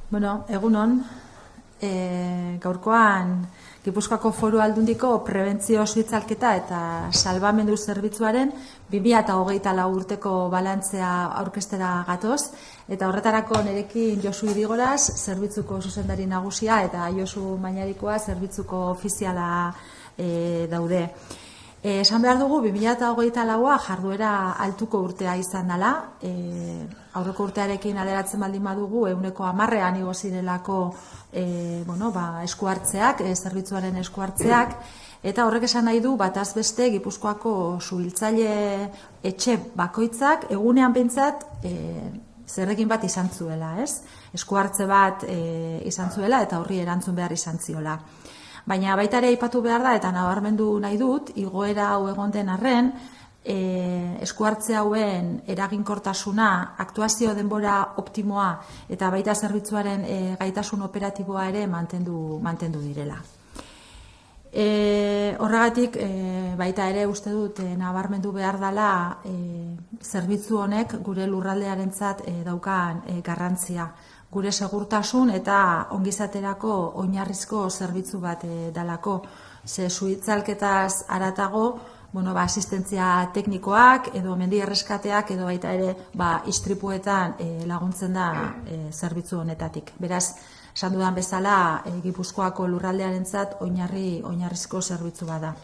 Bueno, egunon, gaurkoan Gipuzkoako Foru Aldundiko prebentzio suitzalketa eta salbamendu zerbitzuaren 2024 urteko balantzea aurkeztera gatoz, eta horretarako nerekin Josu Irigoraz, zerbitzuko zuzendari nagusia, eta Josu Mañarikoa, zerbitzuko ofiziala daude. Esan behar dugu, 2024a jarduera altuko urtea izan dela, aurreko urtearekin aleratzen baldin badugu, 10%ean igo zirelako esku hartzeak, zerbitzuaren esku hartzeak, eta horrek esan nahi du bataz beste Gipuzkoako suhiltzaile etxe bakoitzak egunean behintzat zerrekin bat izan zuela, ez? Esku hartze bat izan zuela eta horri erantzun behar izan ziola. Baina baita ere aipatu behar da, eta nabarmendu nahi dut, igoera hau egon den arren, esku hartze hauen eraginkortasuna, aktuazio denbora optimoa eta baita zerbitzuaren gaitasun operatiboa ere mantendu direla. Horregatik, baita ere uste dut nabarmendu behar dela zerbitzu honek gure lurraldearentzat daukan garrantzia. Gure segurtasun eta ongizaterako oinarrizko zerbitzu bat dalako. Ze suitzalketaz haratago, asistentzia teknikoak edo mendi erreskateak edo baita ere istripuetan laguntzen da zerbitzu honetatik. Beraz, esan dudan bezala, Gipuzkoako lurraldearentzat oinarrizko zerbitzu bat da.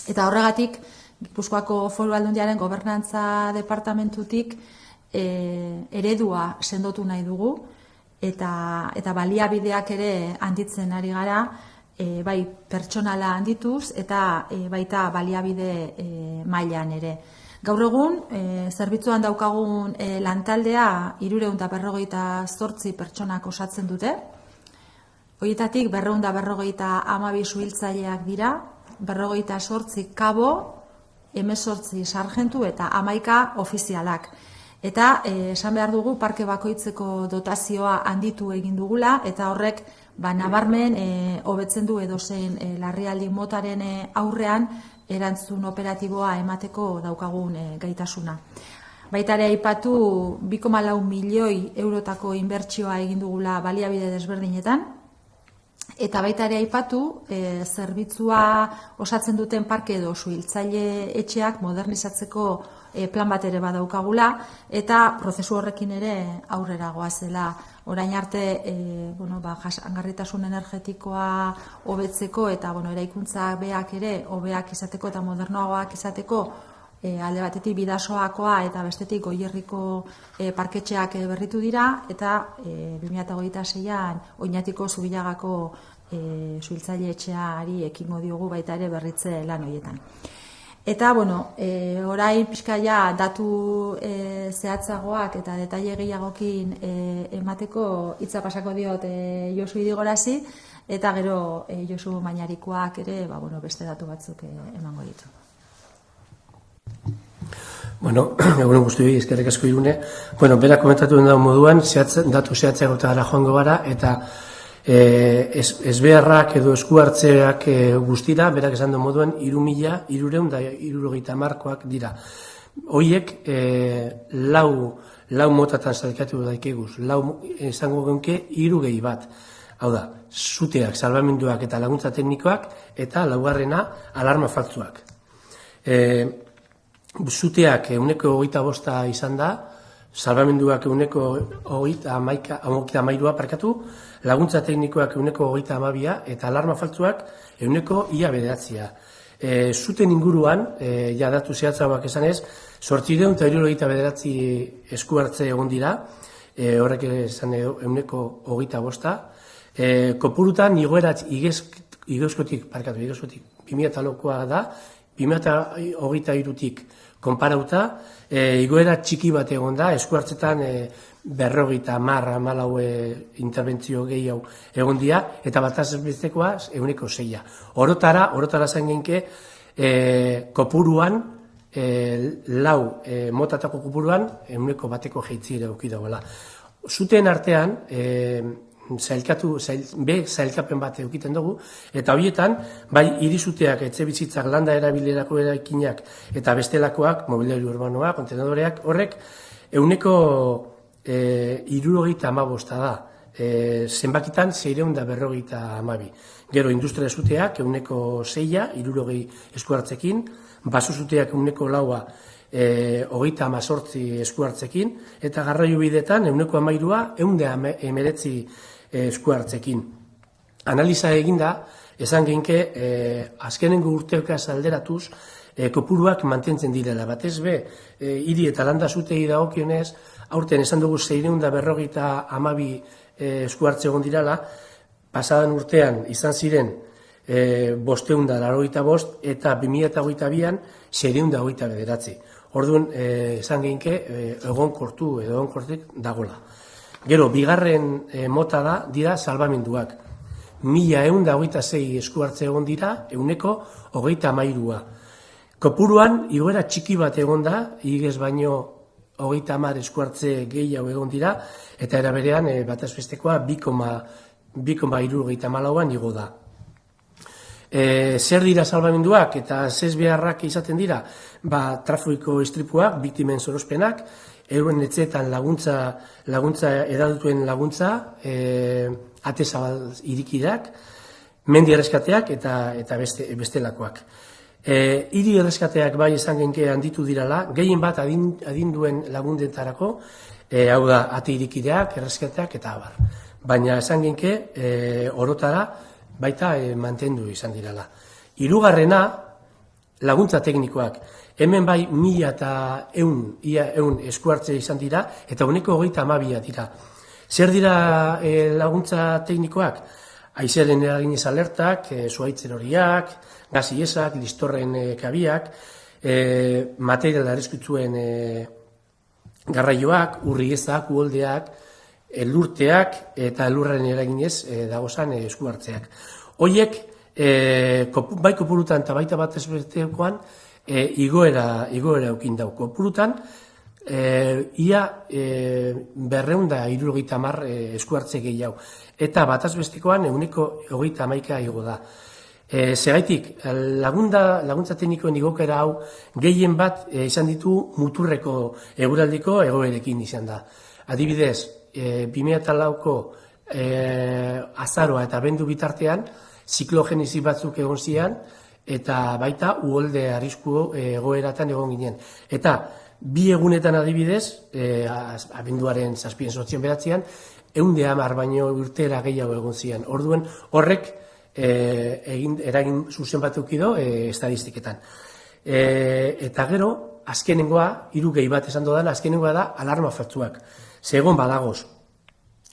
Eta horregatik, Gipuzkoako Foru Aldundiaren gobernantza departamentutik eredua sendotu nahi dugu, eta baliabideak ere handitzen ari gara, bai pertsonala handituz eta baita baliabide mailan ere. Gaur egun, zerbitzuan daukagun lantaldea 358 pertsonak osatzen dute. Horietatik 252 suhiltzaileak dira, 58 kabo, 18 sargentu eta 11 ofizialak. Eta esan behar dugu parke bakoitzeko dotazioa handitu egin dugula, eta horrek nabarmen hobetzen du edozein larrialdi motaren aurrean erantzun operatiboa emateko daukagun gaitasuna. Baita ere aipatu 2,4 milioi eurotako inbertsioa egin dugula baliabide desberdinetan, eta baita ere aipatu zerbitzua osatzen duten parke edo suhiltzaile etxeak modernizatzeko plan bat ere badaukagula, eta prozesu horrekin ere aurrera goazela. Orain arte, jasangarritasun energetikoa hobetzeko eta eraikuntza beak ere hobeak izateko eta modernoagoak izateko, alde batetik bidasoakoa eta bestetik Goierriko parketxeak berritu dira, eta 2026an Oñatiko Zubilagako suhiltzaile etxeari ekingo diogu baita ere berritze lan horietan. Eta, orain pixka ja datu zehatzagoak eta detaile gehiagokin emateko hitza pasako diot Josu Irigorazi, eta gero Josu Mañarikoak ere beste datu batzuk emango ditu. Egun guztioi, eskerrik asko Irune. Berak komentatu den dago moduan, datu zehatzagoetara joango gara, eta ezbeharrak edo esku hartzeak guztira, berak esan duen moduan, 3.370 dira. Hoiek, lau motatan zailkatu daikeguz, esango genke 3 gehi bat. Hau da, suteak, salbamenduak eta laguntza teknikoak, eta laugarrena alarma faltsuak. Zuteak 125 izan da, salbamenduak 133 parkatu, laguntza teknikoak 132 eta alarma faltsuak 109. Zuten inguruan, datu zehatzagoak esanez, 879 esku hartze egon dira, horrek esan edo 125. Kopurutan igoeratz igozkotik 2008koa da, 2023tik konparauta, igoera txiki bat egon da, esku hartzetan 50-14 interbentzio gehiago egon dira, eta bataz bestekoa 106. Orotara zain genke, kopuruan, motatako kopuruan, 100 jeitzire eduki dagoela. Zuten artean, zailkapen bat eukiten dugu, eta horietan, bai hirizuteak, etxe bizitzak, landa erabilerako eraikinak eta bestelakoak, mobiliario urbanoa, kontenadoreak, horrek, 175 da. zenbakitan 652. Gero industria zuteak 6%, 60 esku hartzekin, baso zuteak 4%, 38 esku hartzekin, eta garraio bidetan 13%, 119 esku hartzekin. Analiza eginda, esan genke, azkenengo urteokaz alderatuz, kopuruak mantentzen direla. Batez be, hiri eta landa zutei dagokionez, aurten esan dugu 652 esku hartze egon dirala, pasadan urtean izan ziren 585 eta 2022an 629. Orduan, esan genke, egonkortik dagola. Gero, bigarren mota dira salbamenduak. 1126 esku hartze egon dira, 133. Kopuruan, igoera txiki bat egon da, igez baino 30 esku hartze gehiago egon dira, eta eraberean bataz bestekoa 2,74an igo da. Zer dira salbamenduak eta zez beharrak izaten dira? Trafiko istripuak, biktimen sorospenak, euren etxeetan laguntza edadutuen laguntza, ate zabal irikidak, mendi erreskateak eta bestelakoak. Hiri erreskateak bai esan genke handitu dirala, gehien bat adinduen lagundentarako, hau da, ate irikideak, erreskateak eta abar. Baina esan genke, orotara baita mantendu izan dirala. Hirugarrena, laguntza teknikoak. Hemen bai 1.100 esku hartze izan dira, eta 132 dira. Zer dira laguntza teknikoak? Haizearen eraginez alertak, zuhaitzen horiak, gaziesak, listorren kabiak, material arriskutsuen garraioak, urriezak, uholdeak, elurteak eta elurraren eraginez dagozan esku hartzeak. Hoiek, bai kopurutan eta baita bat ezbestekoan, igoera eukin dau. Kopurutan, ia 270 esku hartze gehiago. Eta bataz bestekoan 131 igo da. Segaitik, laguntza teknikoen igokera hau gehien bat izan ditu muturreko eguraldiko egoerekin izan da. Adibidez, 2004ko azaroa eta abendu bitartean ziklogenizi batzuk egon zian eta baita uholde arrisku egoeratan egon ginen. Eta bi egunetan adibidez, abenduaren 7-8 110 baino urtera gehiago egon zian. Orduen horrek eragin zuzen bat eukido estadistiketan. Eta gero, azkenengoa, 3 gehi bat esan dodan, azkenengoa da alarma faltsuak. Segon badagoz.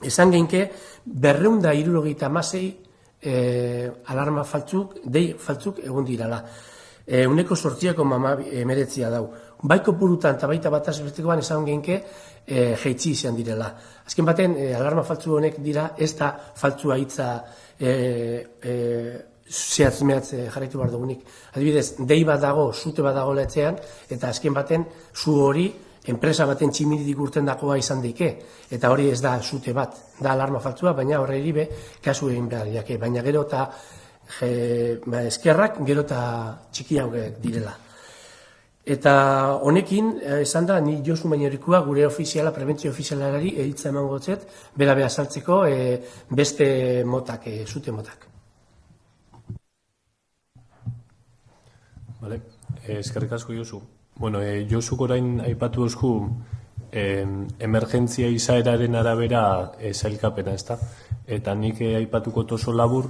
Esan genke, 276 alarma faltzuk, dei faltzuk egon dirala. 8,19 dau. Bai kopurutan eta baita bataz bestekoan esan genke jeitzi izan direla. Azken baten, alarma faltzu honek dira, ez da faltzua hitza zehatz-mehatz jarraitu behar dugunik. Adibidez, dei bat dago, zute bat dago letzean, eta azken baten, zu hori, enpresa baten tximiritik urten dagoa izan daike, eta hori ez da zute bat, da alarma faltzua, baina horre iribe, kasu egin behar diake, baina gero eta eskerrak gero eta txikiago direla. Eta honekin, esan da, ni Josu Mainorikua gure ofiziala, prebentzio ofizialari hitza emango gotzet, bera azaltzeko beste motak, zute motak. Vale, eskerrik asko Josu. Bueno, Josuk orain aipatu eusku emergentzia izaeraren arabera sailkapena, ezta? Eta nik aipatuko oso labur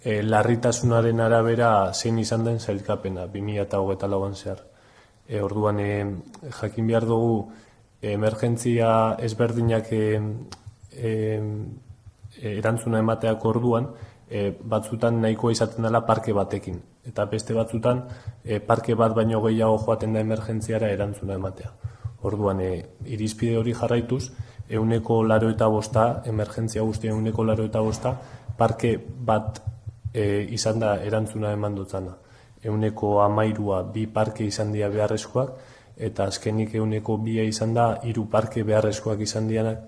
larritasunaren arabera zein izan den sailkapena 2024an zehar. Orduan jakin behar dugu emergentzia ezberdinak erantzuna emateak orduan batzutan nahikoa izaten dela parke batekin. Eta beste batzutan parke bat baino gehiago joaten da emergentziara erantzuna ematea. Orduan irizpide hori jarraituz 185, emergentzia guztia 185, parke bat izan da erantzuna eman dutzana. 113 bi parke izan dira beharrezkoak, eta azkenik 102 izan da 3 parke beharrezkoak izan dianak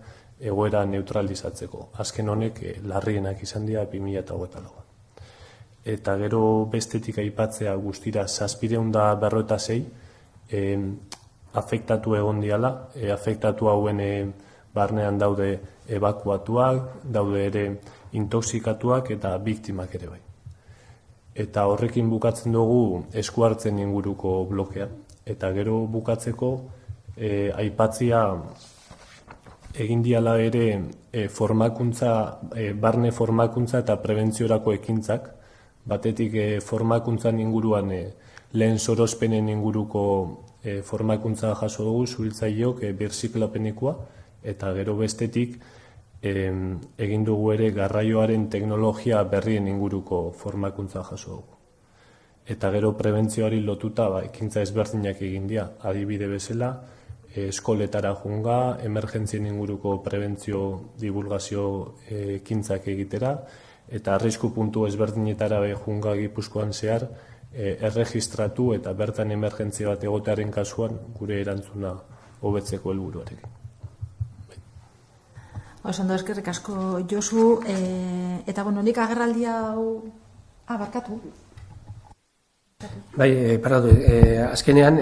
egoera neutralizatzeko. Azken honek larrienak izan dira 2024. Eta gero bestetik aipatzea guztira 756 afektatu egon diala, afektatu hauen Barnean daude ebakuatuak, daude ere intoxikatuak eta biktimak ere bai. Eta horrekin bukatzen dugu esku hartzen inguruko blokea. Eta gero bukatzeko aipatzia egin diala ere formakuntza, barne formakuntza eta prebentziorako ekintzak. Batetik formakuntzan inguruan lehen sorospenen inguruko formakuntza jaso dugu, suhiltzaileok birziklapenikoa, eta gero bestetik egin dugu ere garraioaren teknologia berrien inguruko formakuntza jaso dugu. Eta gero prebentzioari lotuta ekintza ezberdinak egin dira, adibide bezala, eskoletara junga, emergentzien inguruko prebentzio divulgazio ekintzak egitera, eta arrisku puntu ezberdinetara junga Gipuzkoan zehar, erregistratu eta bertan emergentzia bat egotearen kasuan gure erantzuna hobetzeko helburuarekin. Ondo, eskerrik asko Josu, eta nik agerraldi hau barkatu. Bai, paradu, azkenean,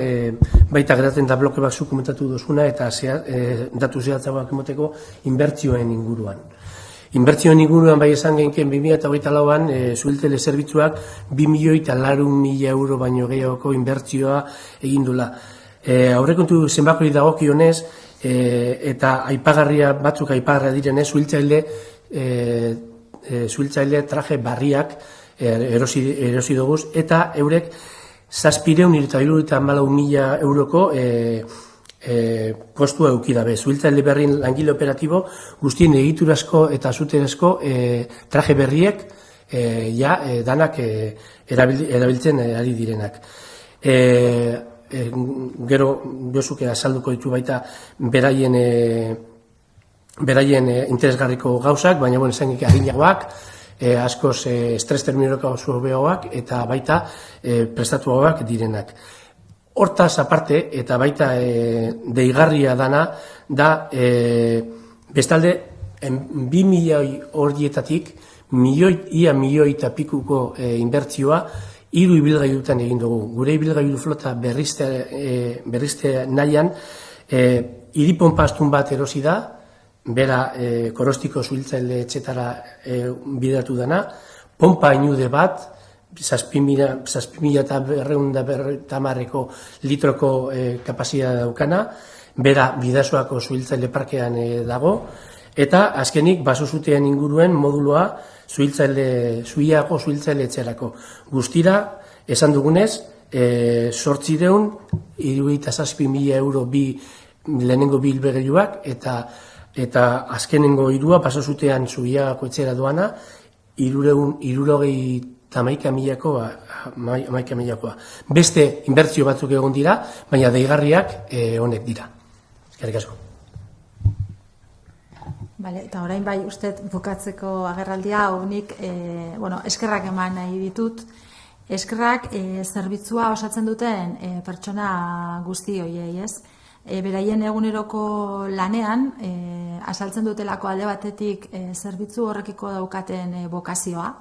baita geratzen da bloke bat zu komentatu duzuna eta datu zehatzagoak emoteko inbertsioen inguruan. Inbertsioen inguruan bai esan genken 2024an Zuhiltele zerbitzuak 2.400.000 euro baino gehiagoko inbertsioa egin dula. Aurrekontu zenbakori dagokionez, eta aipagarria batzuk aipagarria direnez, zuhiltzaile traje barriak erosi duguz, eta eurek 774.000 euroko kostua eukidabe. Zuhiltzaile berrien langile operatibo guztien egiturazko eta zuterezko traje berriek danak erabiltzen ari direnak. Gero Josuke azalduko ditu baita beraien interesgarriko gauzak, baina esanik adinagoak, askoz estres terminorako hobeagoak eta baita prestatuagoak direnak. Hortaz aparte, eta baita deigarria dana, da bestalde 2.000 horietatik ia milioi eta pikuko inbertsioa 3 ibilgailutan egin dugu. Gure ibilgailu flota berrizte nahian, hiriponpa astun bat erosi da, bera Korostiko zuhiltzaile etxetara bideratu dana, pompa inude bat, 7.250 litroko kapazitatea daukana, bera Bidasoako zuhiltzaile parkean dago, eta azkenik basozutean inguruen moduloa Zuiako zuhiltzaile etxerako. Guztira, esan dugunez, 877.000 euro lehenengo bi ibilgailuak eta azkenengo 3 basozutean Zuiako etxera doana, 311.000koa. Beste inbertsio batzuk egon dira, baina deigarriak honek dira. Eskerrik asko. Eta orain bai uste bukatzeko agerraldia, nik eskerrak eman nahi ditut. Eskerrak zerbitzua osatzen duten pertsona guzti horiei, ez? Beraien eguneroko lanean, azaltzen dutelako alde batetik zerbitzu horrekiko daukaten bokazioa,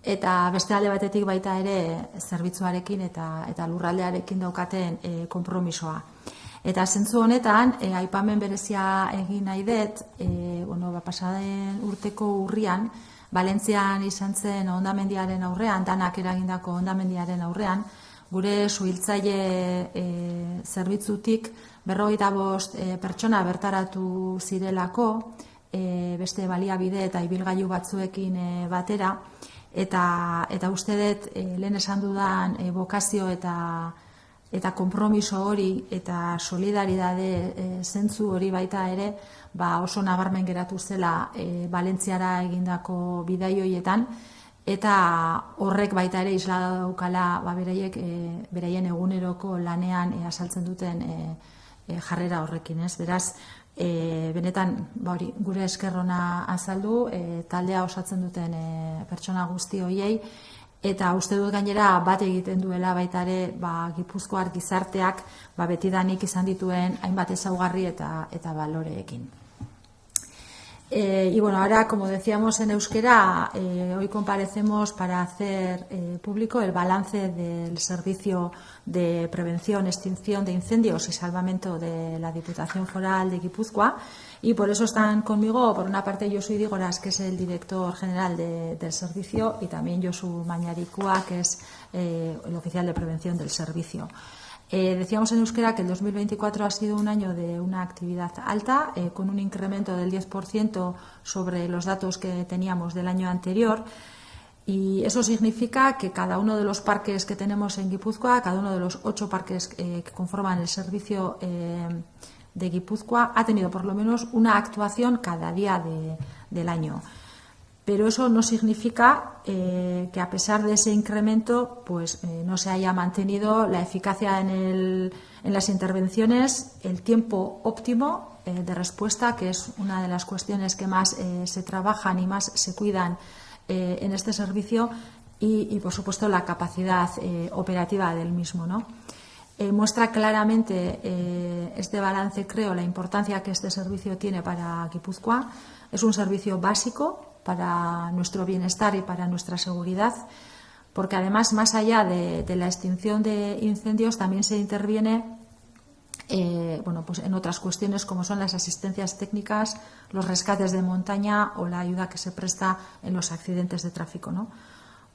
eta beste alde batetik baita ere zerbitzuarekin eta lurraldearekin daukaten konpromisoa. Eta zentzu honetan, aipamen berezia egin nahi dut, pasaden urteko urrian, Valentzian izan zen hondamendiaren aurrean, danak eragindako hondamendiaren aurrean, gure zuhiltzaile zerbitzutik 45 pertsona bertaratu zirelako, beste baliabide eta ibilgailu batzuekin batera, eta uste dut lehen esan dudan bokazio eta konpromiso hori eta solidaridade zentzu hori baita ere oso nabarmen geratu zela Valentziara egindako bidaioietan, eta horrek baita ere isla daukala beraien eguneroko lanean azaltzen duten jarrera horrekin, ez? Beraz, benetan gure eskerrona azaldu, taldea osatzen duten pertsona guzti horiei, eta uste dut gainera bat egiten duela baita ere Gipuzkoar gizarteak betidanik izan dituen hainbat ezaugarri eta baloreekin. Y bueno, ahora, como decíamos en euskera, hoy comparecemos para hacer público el balance del Servicio de Prevención, Extinción de Incendios y Salvamento de la Diputación Foral de Guipúzcoa. Y por eso están conmigo, por una parte, Josu Idigoras, que es el director general del servicio, y también Josu Mañaricua, que es el oficial de prevención del servicio. Decíamos en euskera que el 2024 ha sido un año de una actividad alta, con un incremento del 10% sobre los datos que teníamos del año anterior. Y eso significa que cada uno de los parques que tenemos en Guipúzcoa, cada uno de los 8 parques que conforman el servicio de Guipúzcoa, ha tenido por lo menos una actuación cada día del año. Pero eso no significa que, a pesar de ese incremento, pues no se haya mantenido la eficacia en las intervenciones, el tiempo óptimo de respuesta, que es una de las cuestiones que más se trabajan y más se cuidan en este servicio, y por supuesto, la capacidad operativa del mismo, ¿no? Muestra claramente este balance, creo, la importancia que este servicio tiene para Guipúzcoa. Es un servicio básico para nuestro bienestar y para nuestra seguridad, porque además, más allá de la extinción de incendios, también se interviene pues en otras cuestiones, como son las asistencias técnicas, los rescates de montaña o la ayuda que se presta en los accidentes de tráfico, ¿no?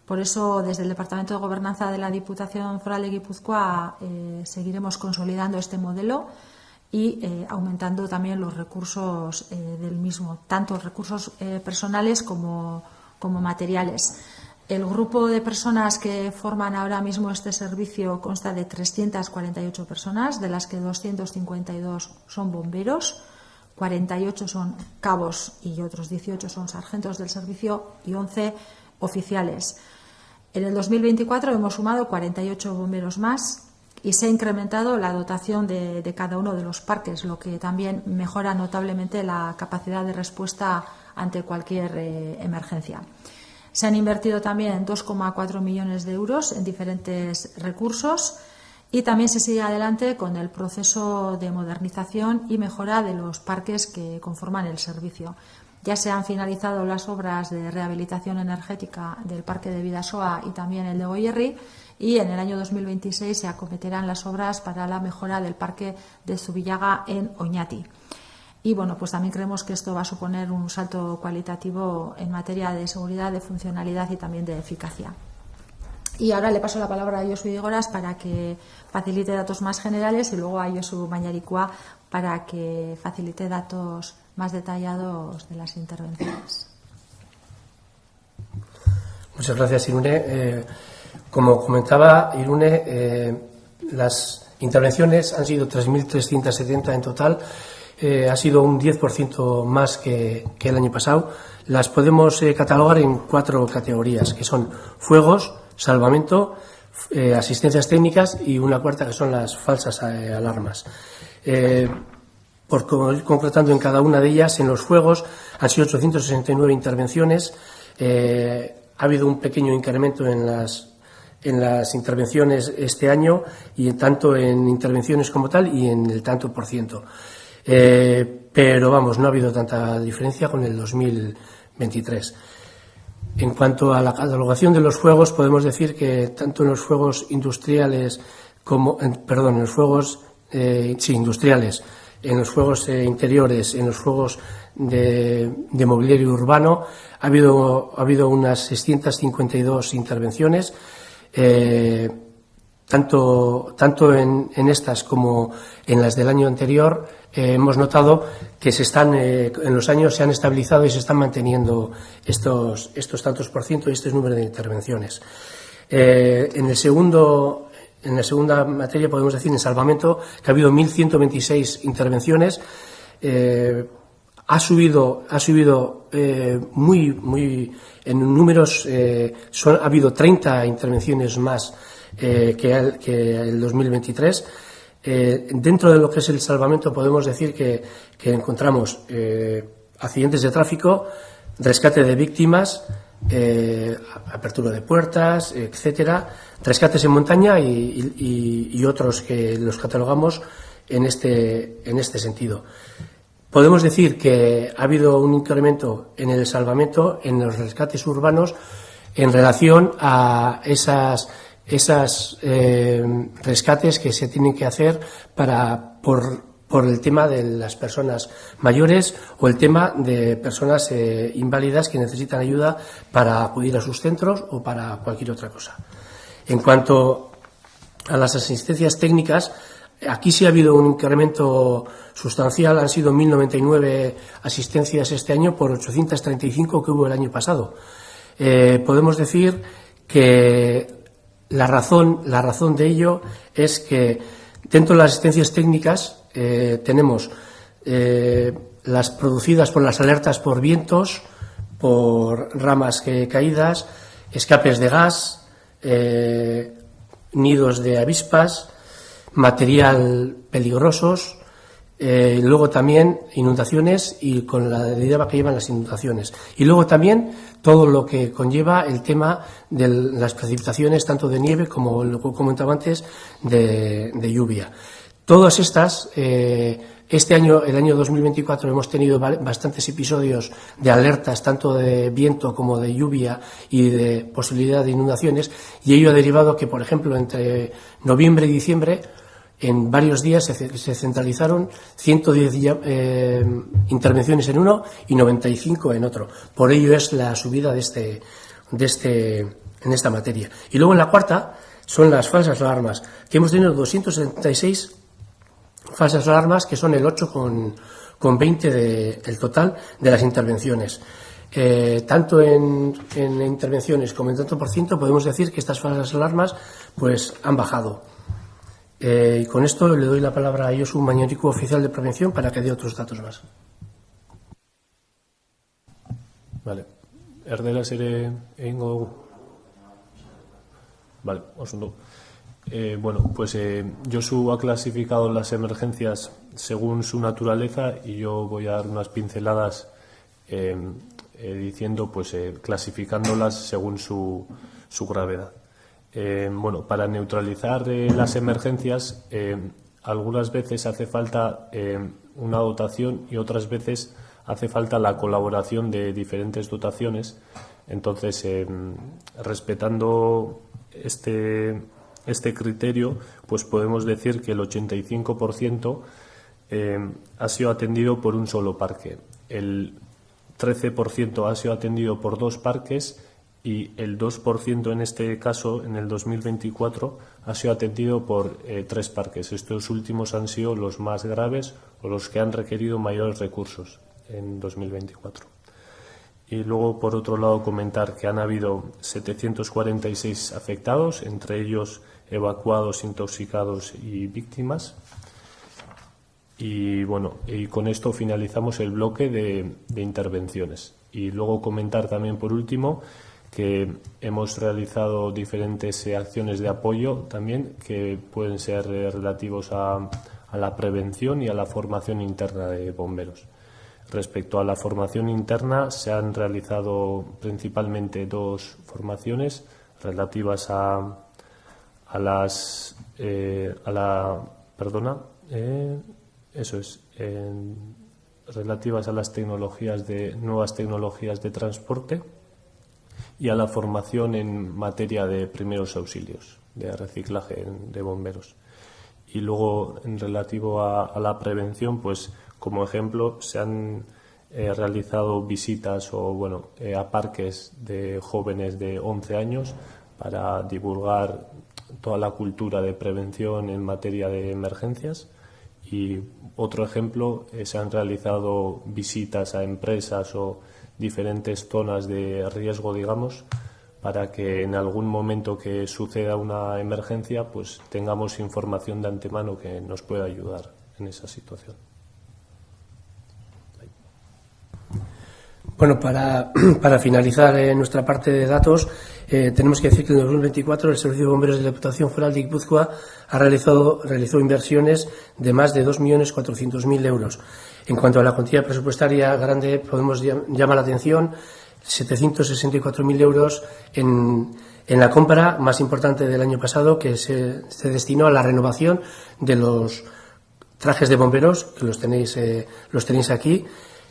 Por eso, desde el Departamento de Gobernanza de la Diputación Foral de Guipúzcoa, seguiremos consolidando este modelo y aumentando también los recursos del mismo, tanto recursos personales como materiales. El grupo de personas que forman ahora mismo este servicio consta de 348 personas, de las que 252 son bomberos, 48 son cabos y otros 18 son sargentos del servicio y 11 oficiales. En el 2024 hemos sumado 48 bomberos más y se ha incrementado la dotación de cada uno de los parques, lo que también mejora notablemente la capacidad de respuesta ante cualquier emergencia. Se han invertido también 2,4 millones de euros en diferentes recursos y también se sigue adelante con el proceso de modernización y mejora de los parques que conforman el servicio. Ya se han finalizado las obras de rehabilitación energética del Parque de Bidasoa y también el de Goierri, y en el año 2026 se acometerán las obras para la mejora del Parque de Zubillaga en Oñati. Y bueno, pues también creemos que esto va a suponer un salto cualitativo en materia de seguridad, de funcionalidad y también de eficacia. Y ahora le paso la palabra a Josu Idigoras para que facilite datos más generales, y luego a Josu Mañaricua para que facilite datos más detallados de las intervenciones. Muchas gracias, Irune. Como comentaba Irune, las intervenciones han sido 3.370 en total. Ha sido un 10% más que el año pasado. Las podemos catalogar en 4 categorías, que son fuegos, salvamento, asistencias técnicas y una cuarta, que son las falsas alarmas. Por ir concretando en cada una de ellas, en los fuegos han sido 869 intervenciones. Ha habido un pequeño incremento en las intervenciones este año, y tanto en intervenciones como tal y en el tanto por ciento. Pero vamos, no ha habido tanta diferencia con el 2023. En cuanto a la catalogación de los fuegos, podemos decir que tanto en los fuegos industriales en los fuegos industriales, en los fuegos interiores, en los fuegos de mobiliario urbano, ha habido unas 652 intervenciones. Tanto en estas como en las del año anterior, hemos notado que en los años se han estabilizado y se están manteniendo estos tantos por ciento y este número de intervenciones. En la segunda materia podemos decir, en salvamento, que ha habido 1.126 intervenciones. Ha subido muy en números. Ha habido 30 intervenciones más que el 2023. Dentro de lo que es el salvamento, podemos decir que encontramos accidentes de tráfico, rescate de víctimas, apertura de puertas, etcétera, rescates en montaña y otros que los catalogamos en este sentido. Podemos decir que ha habido un incremento en el salvamento, en los rescates urbanos, en relación a esas rescates que se tienen que hacer por el tema de las personas mayores o el tema de personas inválidas que necesitan ayuda para acudir a sus centros o para cualquier otra cosa. En cuanto a las asistencias técnicas, aquí sí ha habido un incremento sustancial, han sido 1.099 asistencias este año por 835 que hubo el año pasado. Podemos decir que la razón de ello es que dentro de las asistencias técnicas tenemos las producidas por las alertas por vientos, por ramas caídas, escapes de gas, nidos de avispas, material peligrosos, luego también inundaciones y con la deriva que llevan las inundaciones. Y luego también todo lo que conlleva el tema de las precipitaciones, tanto de nieve como, lo que comentaba antes, de lluvia. Todas estas, este año, el año 2024, hemos tenido bastantes episodios de alertas, tanto de viento como de lluvia y de posibilidad de inundaciones, y ello ha derivado que, por ejemplo, entre noviembre y diciembre, en varios días se centralizaron 110 intervenciones en uno y 95 en otro. Por ello es la subida en esta materia. Y luego en la cuarta son las falsas alarmas, que hemos tenido 276 falsas alarmas, que son el 8,20 del total de las intervenciones. Tanto en intervenciones como en tanto por ciento podemos decir que estas falsas alarmas pues han bajado. Y con esto le doy la palabra a Josu Mañorico, oficial de prevención, para que dé otros datos más. Vale. Erderaz ere egingo dugu. Vale, oso ondo. Bueno, pues Josu ha clasificado las emergencias según su naturaleza y yo voy a dar unas pinceladas diciendo, pues clasificándolas según su gravedad. Bueno, para neutralizar las emergencias, algunas veces hace falta una dotación y otras veces hace falta la colaboración de diferentes dotaciones. Entonces, respetando este criterio, pues podemos decir que el 85% ha sido atendido por un solo parque, el 13% ha sido atendido por 2 parques y el 2% en este caso, en el 2024, ha sido atendido por 3 parques. Estos últimos han sido los más graves o los que han requerido mayores recursos en 2024. Y luego, por otro lado, comentar que han habido 746 afectados, entre ellos evacuados, intoxicados y víctimas. Y bueno, y con esto finalizamos el bloque de intervenciones. Y luego comentar también, por último, que hemos realizado diferentes acciones de apoyo también que pueden ser relativos a la prevención y a la formación interna de bomberos. Respecto a la formación interna, se han realizado principalmente 2 formaciones relativas relativas a las nuevas tecnologías de transporte y a la formación en materia de primeros auxilios, de reciclaje de bomberos. Y luego, en relativo a la prevención, pues como ejemplo, se han realizado visitas a parques de jóvenes de 11 años para divulgar toda la cultura de prevención en materia de emergencias. Y otro ejemplo, se han realizado visitas a empresas o diferentes zonas de riesgo, digamos, para que en algún momento que suceda una emergencia, pues tengamos información de antemano que nos pueda ayudar en esa situación. Bueno, para finalizar nuestra parte de datos, tenemos que decir que en 2024 el Servicio de Bomberos de la Diputación Foral de Guipúzcoa realizó inversiones de más de 2.400.000 euros. En cuanto a la cuantía presupuestaria grande, podemos llamar la atención 764.000 euros en la compra más importante del año pasado, que se destinó a la renovación de los trajes de bomberos, que los tenéis aquí.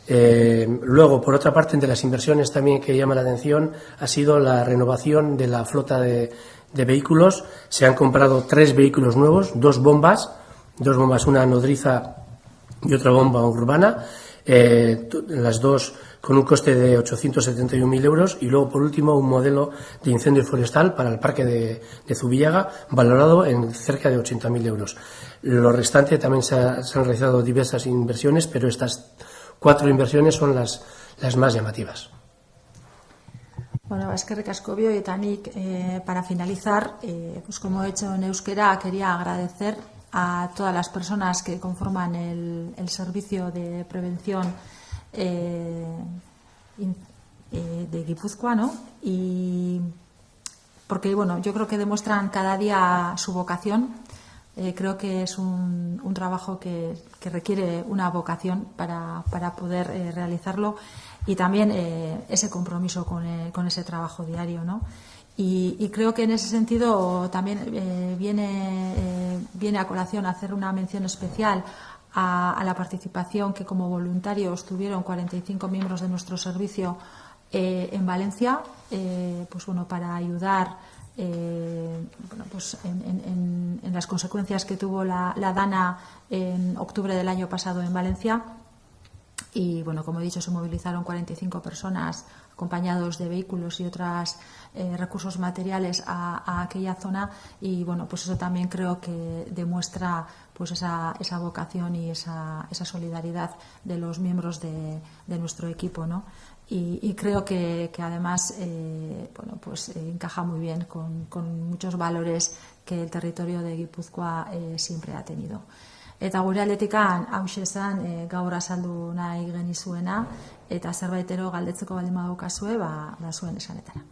Luego, por otra parte, entre las inversiones también que llama la atención ha sido la renovación de la flota de vehículos. Se han comprado 3 vehículos nuevos, 2 bombas, una nodriza y otra bomba urbana, las dos con un coste de 871.000 euros, y luego, por último, un modelo de incendio forestal para el parque de Zubillaga, valorado en cerca de 80.000 euros. Lo restante también se han realizado diversas inversiones, pero estas 4 inversiones son las más llamativas. Bueno, eskerrik asko bio, eta nik, para finalizar, pues como he hecho en euskera, quería agradecer a todas las personas que conforman el servicio de prevención de Guipúzcoa, ¿no? Y porque, bueno, yo creo que demuestran cada día su vocación. Creo que es un trabajo que requiere una vocación para poder realizarlo, y también ese compromiso con ese trabajo diario, ¿no? Y creo que en ese sentido también viene a colación hacer una mención especial a la participación que como voluntarios tuvieron 45 miembros de nuestro servicio en Valencia, pues bueno, para ayudar pues en las consecuencias que tuvo la Dana en octubre del año pasado en Valencia. Y bueno, como he dicho, se movilizaron 45 personas acompañados de vehículos y otros recursos materiales a aquella zona, y bueno, pues eso también creo que demuestra pues esa vocación y esa solidaridad de los miembros de nuestro equipo, ¿no? Y creo que además bueno, pues encaja muy bien con muchos valores que el territorio de Guipúzcoa siempre ha tenido. Eta gure aldetikan hauxe zen gaur azaldu nahi genizuena, eta zerbaitero galdetzeko baldin badukazue, zuen esanetara.